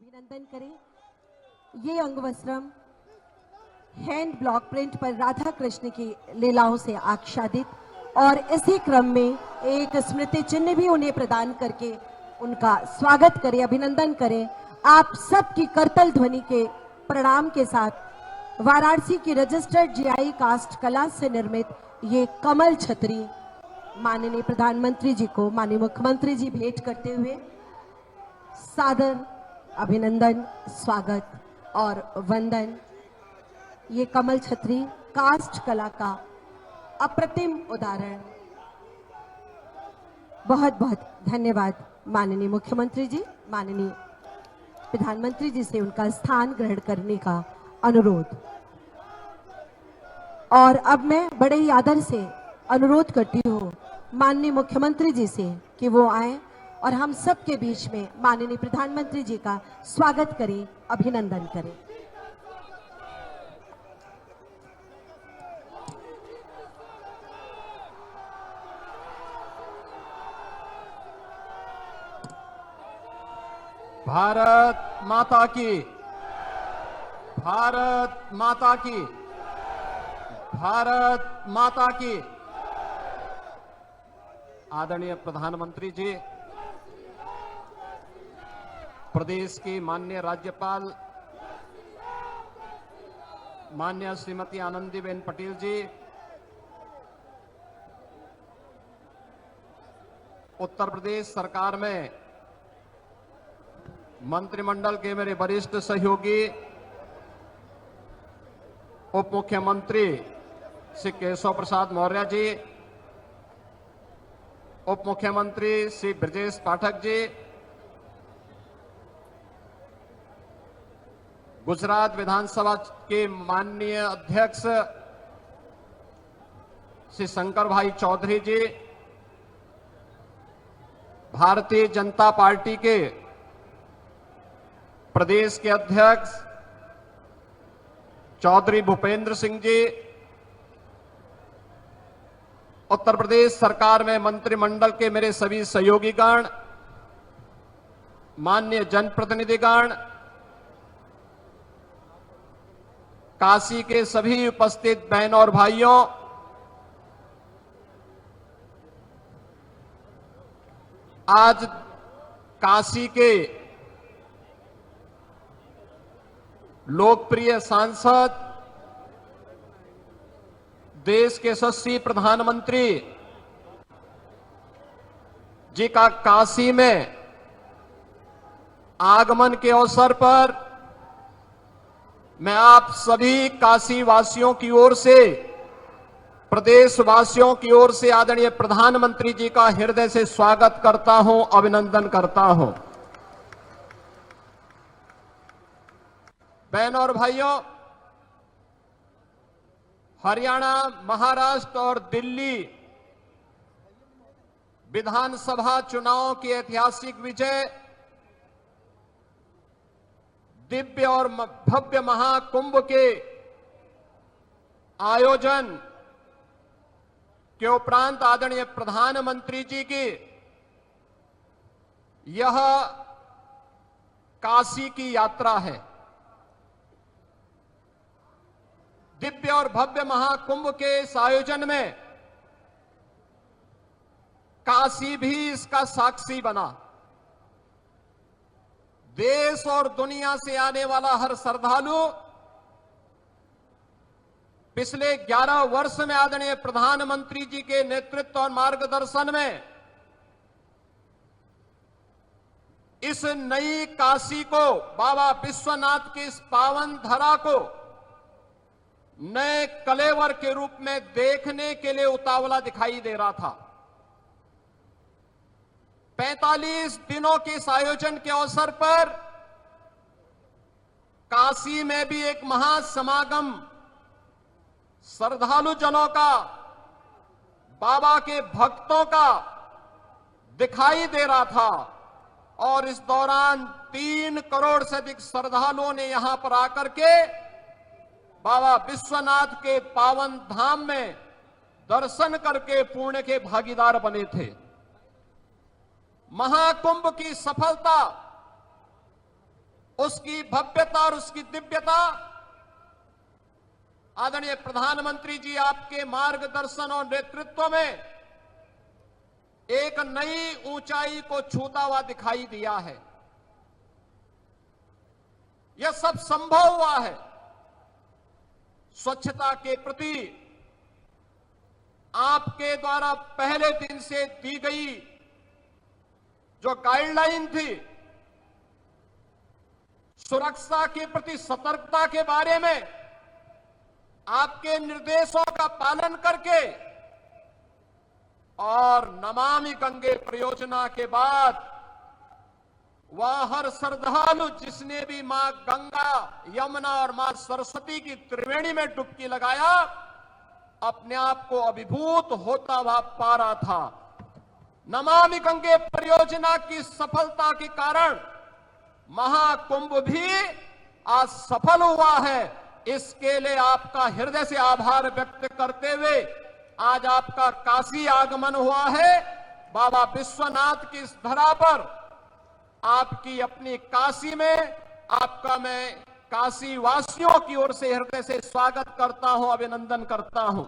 अभिनंदन करें। ये अंगवस्त्रम हैंड ब्लॉक प्रिंट पर राधा कृष्ण की लीलाओं से आच्छादित और इसी क्रम में एक स्मृति चिन्ह भी उन्हें प्रदान करके उनका स्वागत करें, अभिनंदन करें। आप सबकी करतल ध्वनि के प्रणाम के साथ वाराणसी की रजिस्टर्ड जीआई कास्ट कला से निर्मित ये कमल छतरी माननीय प्रधानमंत्री जी को माननीय मुख्यमंत्री जी भेंट करते हुए सादर अभिनंदन, स्वागत और वंदन। ये कमल छतरी कास्ट कला का अप्रतिम उदाहरण। बहुत बहुत धन्यवाद माननीय मुख्यमंत्री जी, माननीय प्रधानमंत्री जी से उनका स्थान ग्रहण करने का अनुरोध। और अब मैं बड़े ही आदर से अनुरोध करती हूँ माननीय मुख्यमंत्री जी से कि वो आए और हम सब के बीच में माननीय प्रधानमंत्री जी का स्वागत करें, अभिनंदन करें। भारत माता की, भारत माता की, भारत माता की। आदरणीय प्रधानमंत्री जी, प्रदेश की माननीय राज्यपाल माननीय श्रीमती आनंदीबेन पटेल जी, उत्तर प्रदेश सरकार में मंत्रिमंडल के मेरे वरिष्ठ सहयोगी उप मुख्यमंत्री श्री केशव प्रसाद मौर्य जी, उप मुख्यमंत्री श्री ब्रजेश पाठक जी, गुजरात विधानसभा के माननीय अध्यक्ष श्री शंकर भाई चौधरी जी, भारतीय जनता पार्टी के प्रदेश के अध्यक्ष चौधरी भूपेंद्र सिंह जी, उत्तर प्रदेश सरकार में मंत्रिमंडल के मेरे सभी सहयोगीगण, माननीय जनप्रतिनिधिगण, काशी के सभी उपस्थित बहनों और भाइयों, आज काशी के लोकप्रिय सांसद, देश के यशस्वी प्रधानमंत्री जी का काशी में आगमन के अवसर पर मैं आप सभी काशी वासियों की ओर से, प्रदेश वासियों की ओर से आदरणीय प्रधानमंत्री जी का हृदय से स्वागत करता हूं, अभिनंदन करता हूं। बहनों और भाइयों, हरियाणा, महाराष्ट्र और दिल्ली विधानसभा चुनावों की ऐतिहासिक विजय, दिव्य और भव्य महाकुंभ के आयोजन के उपरांत आदरणीय प्रधानमंत्री जी की यह काशी की यात्रा है। दिव्य और भव्य महाकुंभ के इस आयोजन में काशी भी इसका साक्षी बना। देश और दुनिया से आने वाला हर श्रद्धालु पिछले 11 वर्ष में आदरणीय प्रधानमंत्री जी के नेतृत्व और मार्गदर्शन में इस नई काशी को, बाबा विश्वनाथ की इस पावन धरा को नए कलेवर के रूप में देखने के लिए उतावला दिखाई दे रहा था। 45 दिनों के इस आयोजन के अवसर पर काशी में भी एक महासमागम श्रद्धालु जनों का, बाबा के भक्तों का दिखाई दे रहा था। और इस दौरान 3 करोड़ से अधिक श्रद्धालुओं ने यहां पर आकर के बाबा विश्वनाथ के पावन धाम में दर्शन करके पुण्य के भागीदार बने थे। महाकुंभ की सफलता उसकी भव्यता और उसकी दिव्यता आदरणीय प्रधानमंत्री जी आपके मार्गदर्शन और नेतृत्व में एक नई ऊंचाई को छूता हुआ दिखाई दिया है। यह सब संभव हुआ है स्वच्छता के प्रति आपके द्वारा पहले दिन से दी गई जो गाइडलाइन थी, सुरक्षा के प्रति सतर्कता के बारे में आपके निर्देशों का पालन करके और नमामि गंगे परियोजना के बाद वह हर श्रद्धालु जिसने भी मां गंगा, यमुना और मां सरस्वती की त्रिवेणी में डुबकी लगाया अपने आप को अभिभूत होता हुआ पा रहा था। नमामि गंगे परियोजना की सफलता के कारण महाकुंभ भी आज सफल हुआ है। इसके लिए आपका हृदय से आभार व्यक्त करते हुए आज आपका काशी आगमन हुआ है। बाबा विश्वनाथ की इस धरा पर आपकी अपनी काशी में आपका मैं काशी वासियों की ओर से हृदय से स्वागत करता हूं, अभिनंदन करता हूं।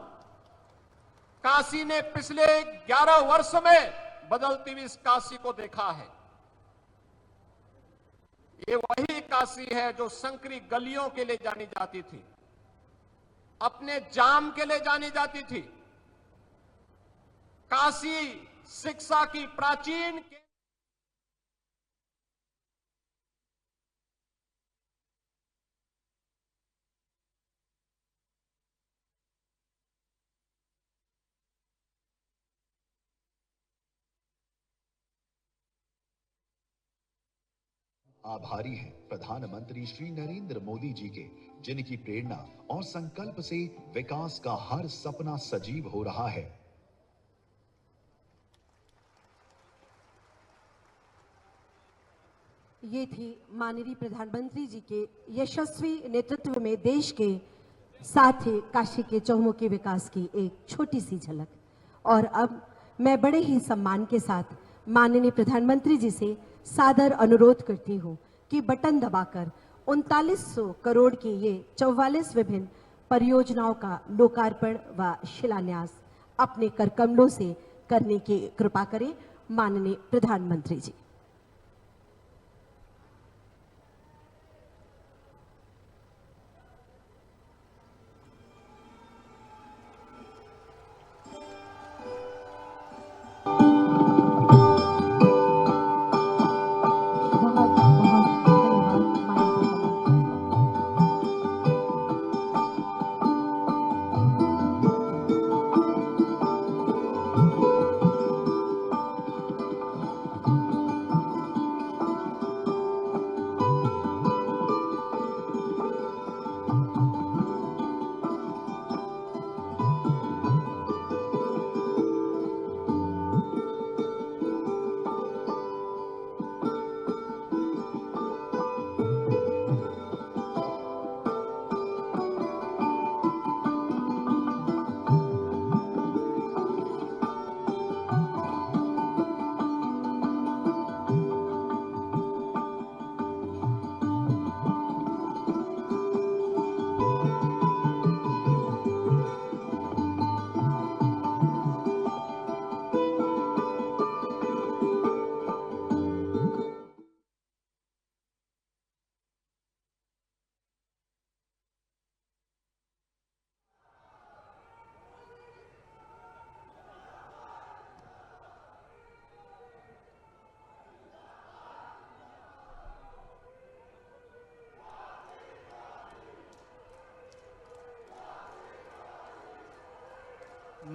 काशी ने पिछले 11 वर्ष में बदलती हुई इस काशी को देखा है। ये वही काशी है जो संकरी गलियों के लिए जानी जाती थी, अपने जाम के लिए जानी जाती थी। काशी शिक्षा की प्राचीन आभारी हैं प्रधानमंत्री श्री नरेंद्र मोदी जी के, जिनकी प्रेरणा और संकल्प से विकास का हर सपना सजीव हो रहा है। ये थी माननीय प्रधानमंत्री जी के यशस्वी नेतृत्व में देश के साथ ही काशी के चहुमुखी विकास की एक छोटी सी झलक। और अब मैं बड़े ही सम्मान के साथ माननीय प्रधानमंत्री जी से सादर अनुरोध करती हूँ कि बटन दबाकर 3900 करोड़ की ये 44 विभिन्न परियोजनाओं का लोकार्पण व शिलान्यास अपने करकमलों से करने की कृपा करें माननीय प्रधानमंत्री जी।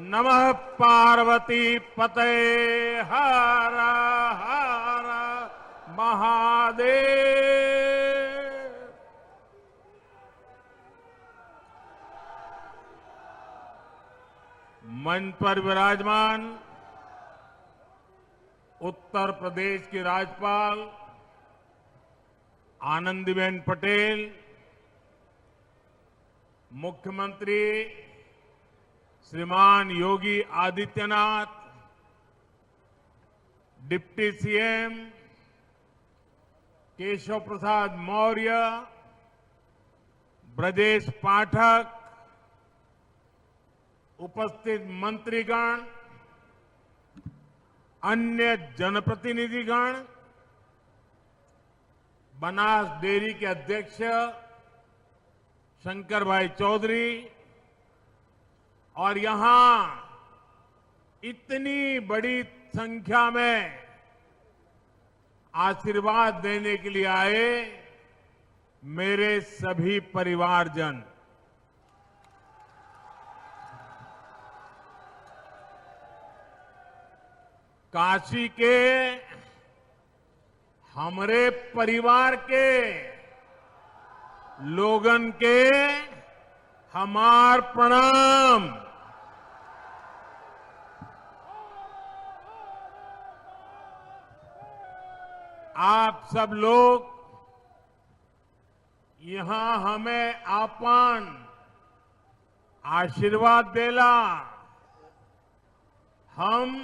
नमः पार्वती पते हर हर महादेव। मंच पर विराजमान उत्तर प्रदेश की राज्यपाल आनंदीबेन पटेल, मुख्यमंत्री श्रीमान योगी आदित्यनाथ, डिप्टी सीएम केशव प्रसाद मौर्य, ब्रजेश पाठक, उपस्थित मंत्रीगण, अन्य जनप्रतिनिधिगण, बनास डेयरी के अध्यक्ष शंकर भाई चौधरी और यहां इतनी बड़ी संख्या में आशीर्वाद देने के लिए आए मेरे सभी परिवारजन, काशी के हमारे परिवार के लोगन के हमार प्रणाम। आप सब लोग यहां हमें आपन आशीर्वाद देला, हम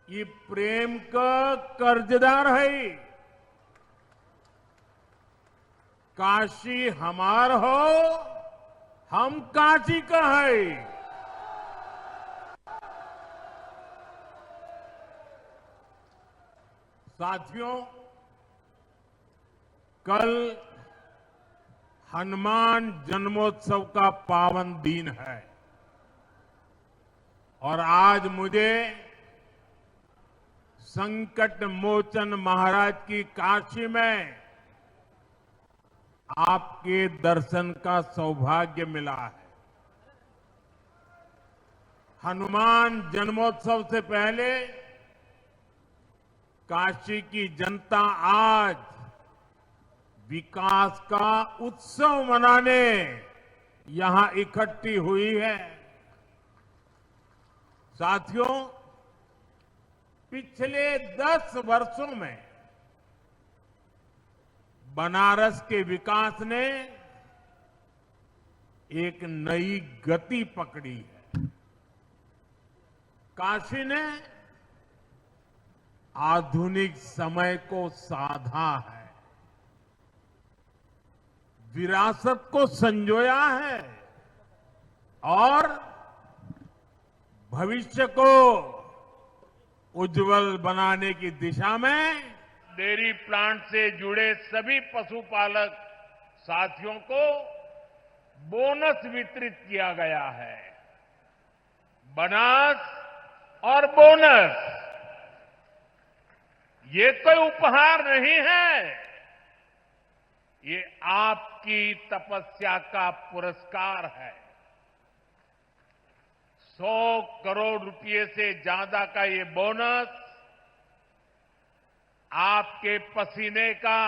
ये प्रेम का कर्जदार है। काशी हमार हो, हम काशी का है। साथियों, कल हनुमान जन्मोत्सव का पावन दिन है और आज मुझे संकट मोचन महाराज की काशी में आपके दर्शन का सौभाग्य मिला है। हनुमान जन्मोत्सव से पहले काशी की जनता आज विकास का उत्सव मनाने यहां इकट्ठी हुई है। साथियों, पिछले 10 वर्षों में बनारस के विकास ने एक नई गति पकड़ी है। काशी ने आधुनिक समय को साधा है, विरासत को संजोया है और भविष्य को उज्जवल बनाने की दिशा में डेयरी प्लांट से जुड़े सभी पशुपालक साथियों को बोनस वितरित किया गया है। बोनस और बोनस ये कोई उपहार नहीं है, ये आपकी तपस्या का पुरस्कार है। 100 करोड़ रुपए से ज्यादा का ये बोनस आपके पसीने का,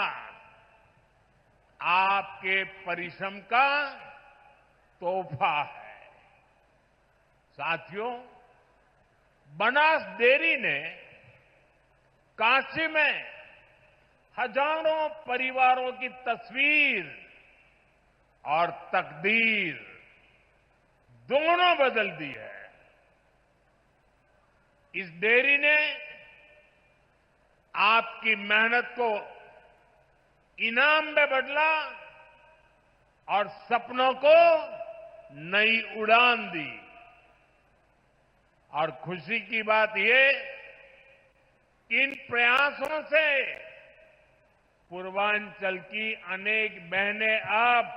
आपके परिश्रम का तोहफा है। साथियों, बनास डेयरी ने काशी में हजारों परिवारों की तस्वीर और तकदीर दोनों बदल दी है। इस डेयरी ने आपकी मेहनत को इनाम में बदला और सपनों को नई उड़ान दी। और खुशी की बात ये, इन प्रयासों से पूर्वांचल की अनेक बहनें अब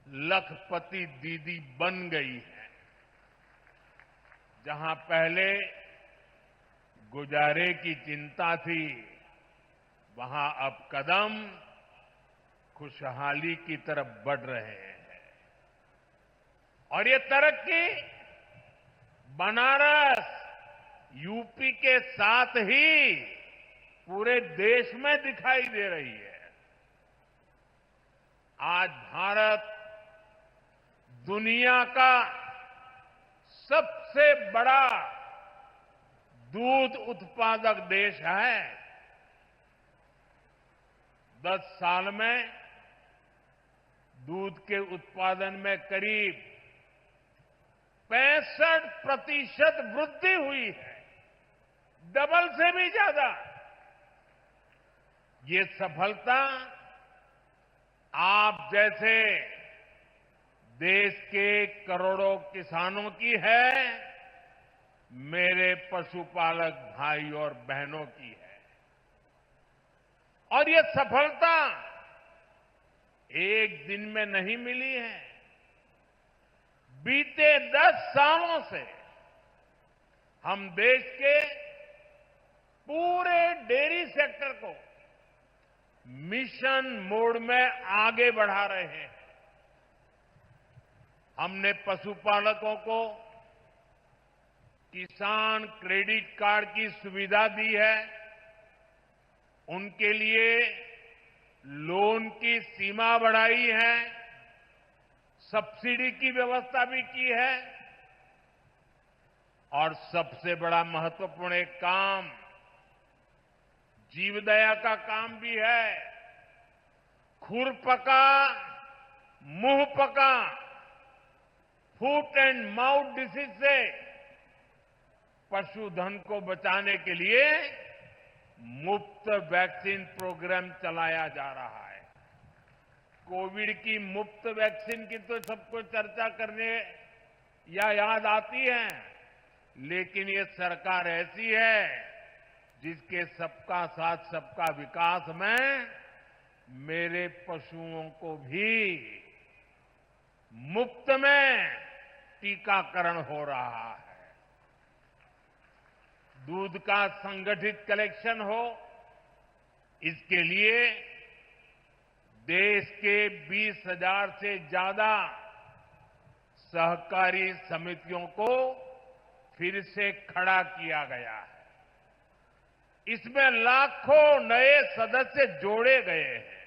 लखपति दीदी बन गई हैं। जहां पहले गुजारे की चिंता थी, वहां अब कदम खुशहाली की तरफ बढ़ रहे हैं। और ये तरक्की बनारस, यूपी के साथ ही पूरे देश में दिखाई दे रही है। आज भारत दुनिया का सबसे बड़ा दूध उत्पादक देश है। 10 साल में दूध के उत्पादन में करीब 65% वृद्धि हुई है, डबल से भी ज्यादा। ये सफलता आप जैसे देश के करोड़ों किसानों की है, मेरे पशुपालक भाई और बहनों की है। और ये सफलता एक दिन में नहीं मिली है। बीते 10 सालों से हम देश के पूरे डेयरी सेक्टर को मिशन मोड में आगे बढ़ा रहे हैं। हमने पशुपालकों को किसान क्रेडिट कार्ड की सुविधा दी है, उनके लिए लोन की सीमा बढ़ाई है, सब्सिडी की व्यवस्था भी की है और सबसे बड़ा महत्वपूर्ण एक काम जीवदया का काम भी है। खुरपका मुंह पका फुट एंड माउथ डिसीज से पशुधन को बचाने के लिए मुफ्त वैक्सीन प्रोग्राम चलाया जा रहा है। कोविड की मुफ्त वैक्सीन की तो सबको चर्चा करने या याद आती है, लेकिन ये सरकार ऐसी है जिसके सबका साथ सबका विकास में मेरे पशुओं को भी मुफ्त में टीकाकरण हो रहा है। दूध का संगठित कलेक्शन हो, इसके लिए देश के 20,000 से ज्यादा सहकारी समितियों को फिर से खड़ा किया गया है। इसमें लाखों नए सदस्य जोड़े गए हैं।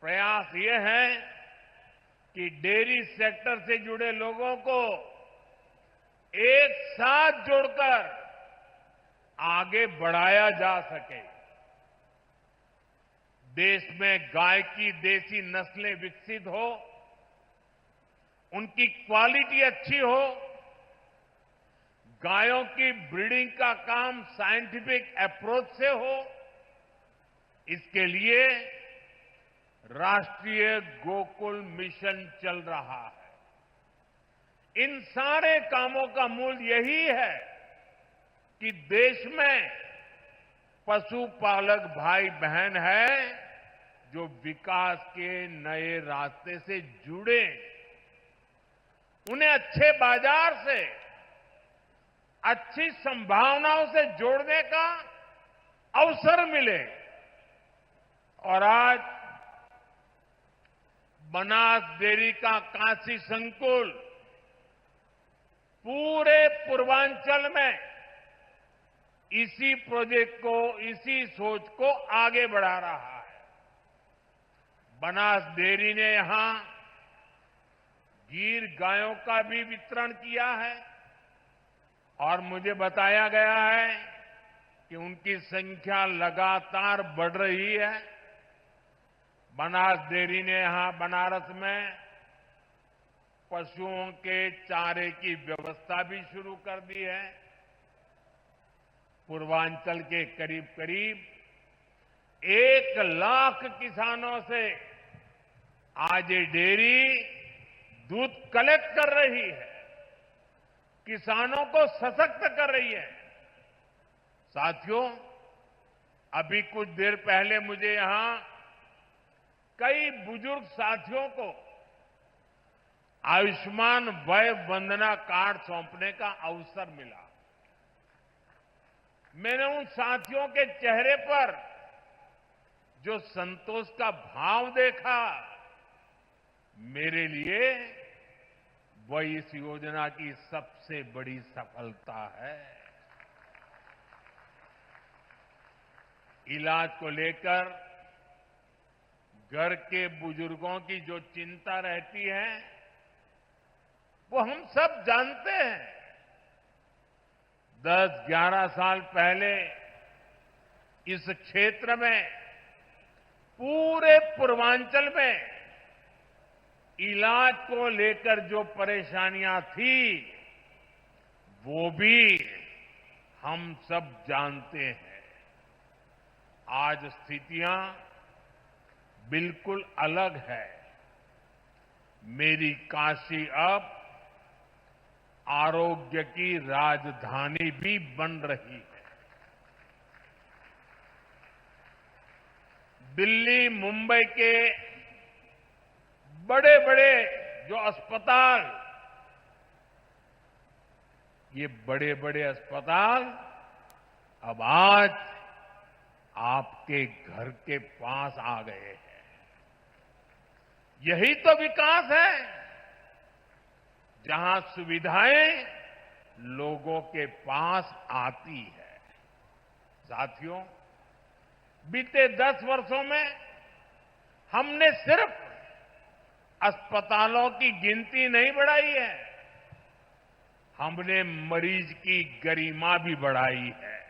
प्रयास ये है कि डेयरी सेक्टर से जुड़े लोगों को एक साथ जोड़कर आगे बढ़ाया जा सके। देश में गाय की देसी नस्लें विकसित हो, उनकी क्वालिटी अच्छी हो, गायों की ब्रीडिंग का काम साइंटिफिक अप्रोच से हो, इसके लिए राष्ट्रीय गोकुल मिशन चल रहा है। इन सारे कामों का मूल यही है कि देश में पशुपालक भाई बहन है जो विकास के नए रास्ते से जुड़े, उन्हें अच्छे बाजार से, अच्छी संभावनाओं से जोड़ने का अवसर मिले। और आज बनास डेयरी का काशी संकुल पूरे पूर्वांचल में इसी प्रोजेक्ट को, इसी सोच को आगे बढ़ा रहा है। बनास डेयरी ने यहां गीर गायों का भी वितरण किया है और मुझे बताया गया है कि उनकी संख्या लगातार बढ़ रही है। बनास डेयरी ने यहां बनारस में पशुओं के चारे की व्यवस्था भी शुरू कर दी है। पूर्वांचल के करीब करीब 1 लाख किसानों से आज ये डेयरी दूध कलेक्ट कर रही है, किसानों को सशक्त कर रही है। साथियों, अभी कुछ देर पहले मुझे यहां कई बुजुर्ग साथियों को आयुष्मान वय वंदना कार्ड सौंपने का अवसर मिला। मैंने उन साथियों के चेहरे पर जो संतोष का भाव देखा, मेरे लिए वह इस योजना की सबसे बड़ी सफलता है। इलाज को लेकर घर के बुजुर्गों की जो चिंता रहती है, वो हम सब जानते हैं। 10-11 साल पहले इस क्षेत्र में, पूरे पूर्वांचल में इलाज को लेकर जो परेशानियां थी, वो भी हम सब जानते हैं। आज स्थितियां बिल्कुल अलग है। मेरी काशी अब आरोग्य की राजधानी भी बन रही है। दिल्ली, मुंबई के बड़े बड़े जो अस्पताल, ये बड़े बड़े अस्पताल अब आज आपके घर के पास आ गए हैं। यही तो विकास है, जहां सुविधाएं लोगों के पास आती है। साथियों, बीते 10 वर्षों में हमने सिर्फ अस्पतालों की गिनती नहीं बढ़ाई है, हमने मरीज की गरिमा भी बढ़ाई है।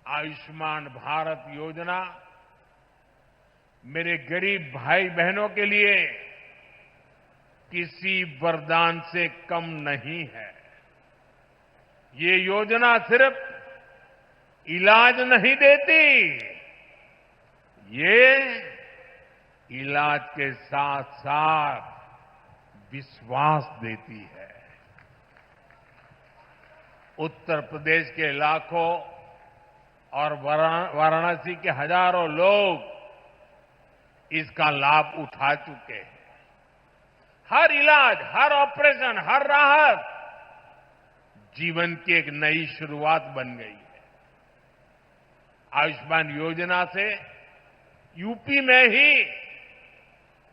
आयुष्मान भारत योजना मेरे गरीब भाई बहनों के लिए किसी वरदान से कम नहीं है। ये योजना सिर्फ इलाज नहीं देती, ये इलाज के साथ साथ विश्वास देती है। उत्तर प्रदेश के लाखों और वाराणसी के हजारों लोग इसका लाभ उठा चुके हैं। हर इलाज, हर ऑपरेशन, हर राहत जीवन की एक नई शुरुआत बन गई है। आयुष्मान योजना से यूपी में ही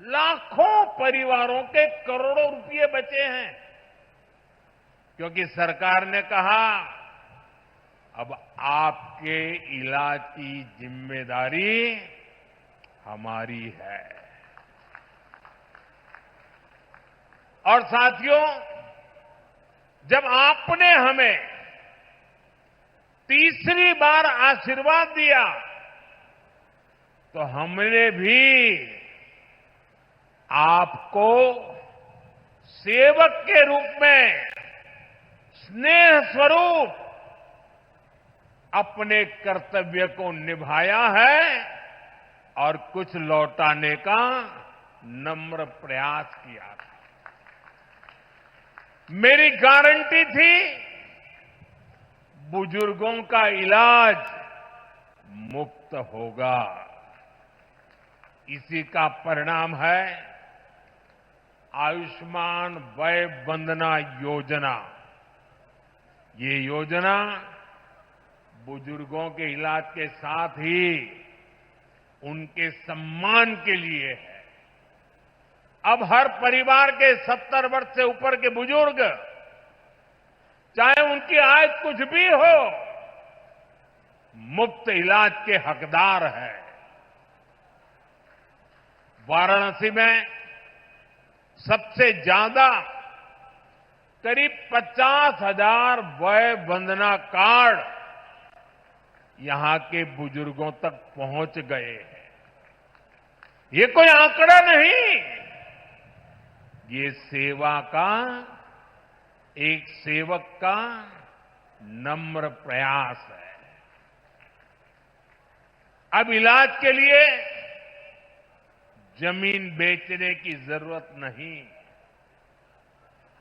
लाखों परिवारों के करोड़ों रुपए बचे हैं, क्योंकि सरकार ने कहा अब आपके इलाज की जिम्मेदारी हमारी है। और साथियों, जब आपने हमें तीसरी बार आशीर्वाद दिया, तो हमने भी आपको सेवक के रूप में स्नेह स्वरूप अपने कर्तव्य को निभाया है और कुछ लौटाने का नम्र प्रयास किया था। मेरी गारंटी थी बुजुर्गों का इलाज मुफ्त होगा। इसी का परिणाम है आयुष्मान वय वंदना योजना। ये योजना बुजुर्गों के इलाज के साथ ही उनके सम्मान के लिए है। अब हर परिवार के 70 वर्ष से ऊपर के बुजुर्ग, चाहे उनकी आय कुछ भी हो, मुफ्त इलाज के हकदार है। वाराणसी में सबसे ज्यादा करीब 50,000 वय वंदना कार्ड यहां के बुजुर्गों तक पहुंच गए हैं। ये कोई आंकड़ा नहीं, ये सेवा का, एक सेवक का नम्र प्रयास है। अब इलाज के लिए जमीन बेचने की जरूरत नहीं।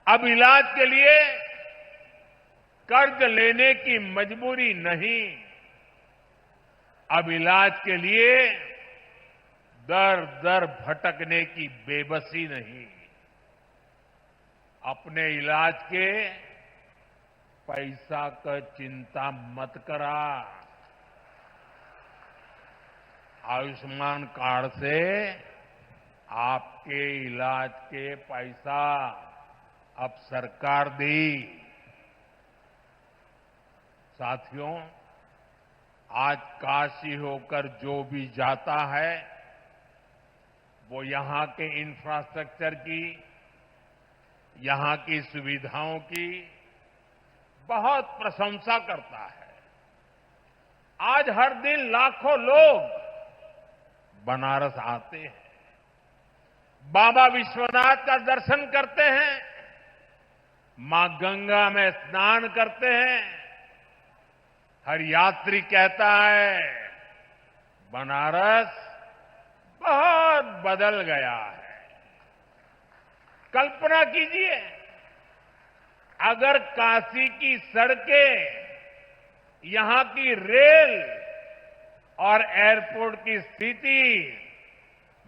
अब इलाज के लिए कर्ज लेने की मजबूरी नहीं। अब इलाज के लिए दर दर भटकने की बेबसी नहीं। अपने इलाज के पैसा का चिंता मत करा। आयुष्मान कार्ड से आपके इलाज के पैसा अब सरकार दी। साथियों, आज काशी होकर जो भी जाता है वो यहां के इंफ्रास्ट्रक्चर की, यहां की सुविधाओं की बहुत प्रशंसा करता है। आज हर दिन लाखों लोग बनारस आते हैं, बाबा विश्वनाथ का दर्शन करते हैं, मां गंगा में स्नान करते हैं हर यात्री कहता है बनारस बहुत बदल गया है। कल्पना कीजिए, अगर काशी की सड़कें, यहां की रेल और एयरपोर्ट की स्थिति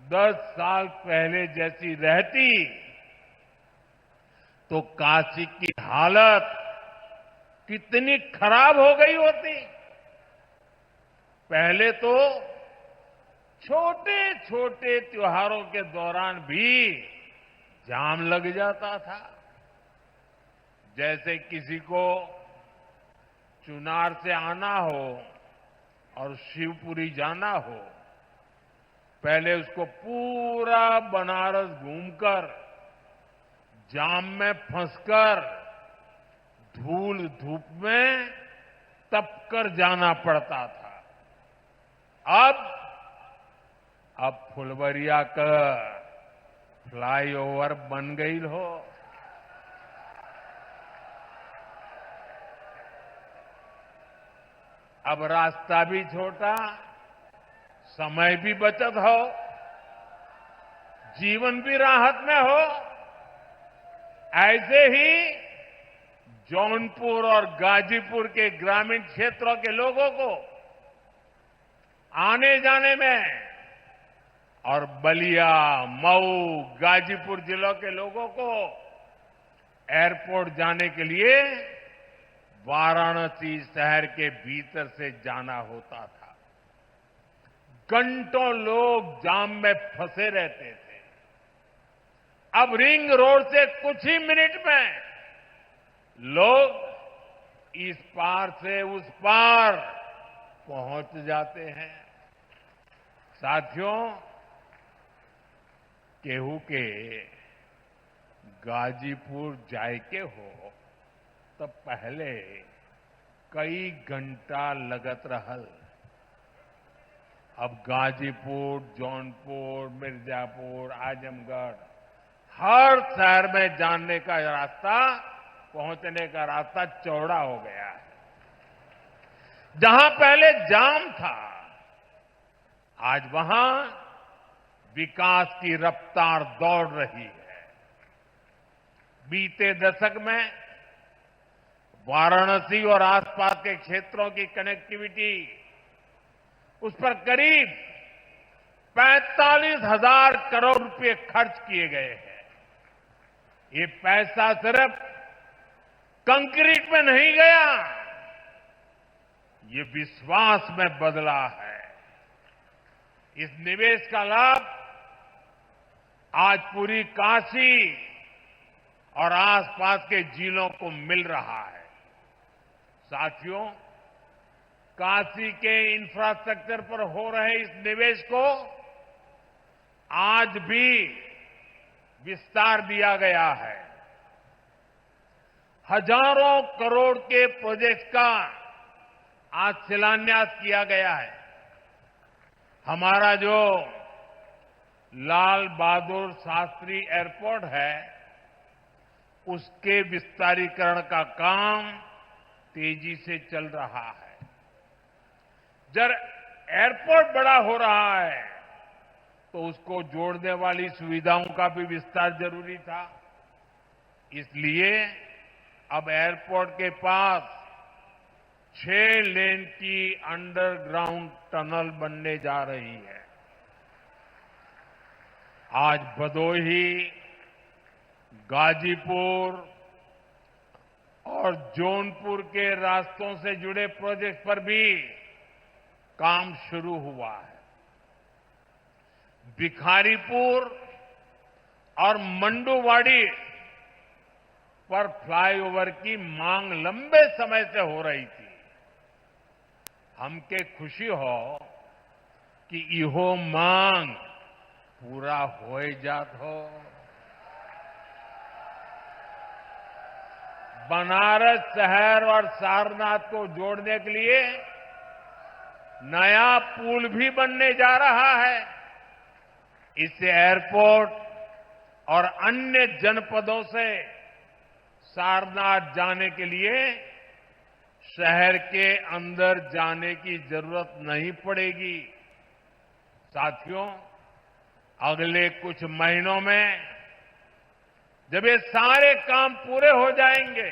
10 साल पहले जैसी रहती तो काशी की हालत कितनी खराब हो गई होती। पहले तो छोटे छोटे त्योहारों के दौरान भी जाम लग जाता था। जैसे किसी को चुनार से आना हो और शिवपुरी जाना हो, पहले उसको पूरा बनारस घूमकर, जाम में फंसकर, धूल धूप में तपकर जाना पड़ता था। अब फुलवरिया का फ्लाईओवर बन गई हो। अब रास्ता भी छोटा, समय भी बचत हो, जीवन भी राहत में हो। ऐसे ही जौनपुर और गाजीपुर के ग्रामीण क्षेत्रों के लोगों को आने जाने में और बलिया, मऊ, गाजीपुर जिलों के लोगों को एयरपोर्ट जाने के लिए वाराणसी शहर के भीतर से जाना होता था। घंटों लोग जाम में फंसे रहते थे। अब रिंग रोड से कुछ ही मिनट में लोग इस पार से उस पार पहुंच जाते हैं। साथियों, केहू के गाजीपुर जायके हो तो पहले कई घंटा लगत रहल। अब गाजीपुर, जौनपुर, मिर्जापुर, आजमगढ़, हर शहर में जाने का रास्ता, पहुंचने का रास्ता चौड़ा हो गया है। जहां पहले जाम था, आज वहां विकास की रफ्तार दौड़ रही है। बीते दशक में वाराणसी और आसपास के क्षेत्रों की कनेक्टिविटी, उस पर करीब 45,000 करोड़ रुपए खर्च किए गए हैं। ये पैसा सिर्फ कंक्रीट में नहीं गया, ये विश्वास में बदला है। इस निवेश का लाभ आज पूरी काशी और आसपास के जिलों को मिल रहा है। साथियों, काशी के इंफ्रास्ट्रक्चर पर हो रहे इस निवेश को आज भी विस्तार दिया गया है। हजारों करोड़ के प्रोजेक्ट का आज शिलान्यास किया गया है। हमारा जो लाल बहादुर शास्त्री एयरपोर्ट है, उसके विस्तारीकरण का काम तेजी से चल रहा है। जब एयरपोर्ट बड़ा हो रहा है तो उसको जोड़ने वाली सुविधाओं का भी विस्तार जरूरी था। इसलिए अब एयरपोर्ट के पास 6 लेन की अंडरग्राउंड टनल बनने जा रही है। आज भदोही, गाजीपुर और जौनपुर के रास्तों से जुड़े प्रोजेक्ट पर भी काम शुरू हुआ है। भिखारीपुर और मंडुवाड़ी पर फ्लाईओवर की मांग लंबे समय से हो रही थी। हमके खुशी हो कि इहो मांग पूरा हो जात हो। बनारस शहर और सारनाथ को जोड़ने के लिए नया पुल भी बनने जा रहा है। इससे एयरपोर्ट और अन्य जनपदों से सारनाथ जाने के लिए शहर के अंदर जाने की जरूरत नहीं पड़ेगी। साथियों, अगले कुछ महीनों में जब ये सारे काम पूरे हो जाएंगे,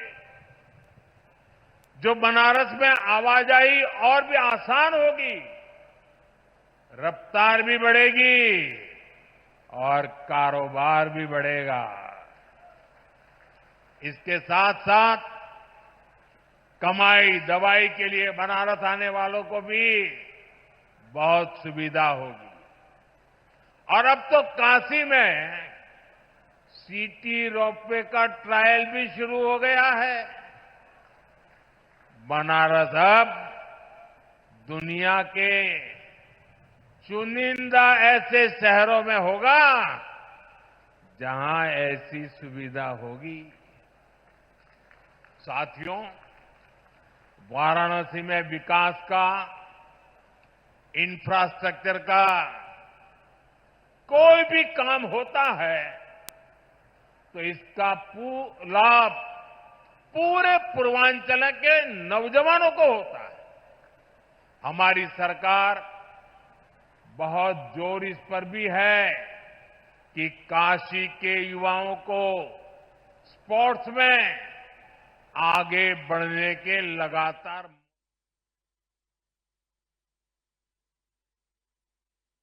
जो बनारस में आवाजाही और भी आसान होगी, रफ्तार भी बढ़ेगी और कारोबार भी बढ़ेगा। इसके साथ साथ कमाई दवाई के लिए बनारस आने वालों को भी बहुत सुविधा होगी। और अब तो काशी में सिटी रोपवे का ट्रायल भी शुरू हो गया है। बनारस अब दुनिया के चुनिंदा ऐसे शहरों में होगा जहां ऐसी सुविधा होगी। साथियों, वाराणसी में विकास का, इंफ्रास्ट्रक्चर का कोई भी काम होता है तो इसका लाभ पूरे पूर्वांचल के नौजवानों को होता है। हमारी सरकार बहुत जोर इस पर भी है कि काशी के युवाओं को स्पोर्ट्स में आगे बढ़ने के लगातार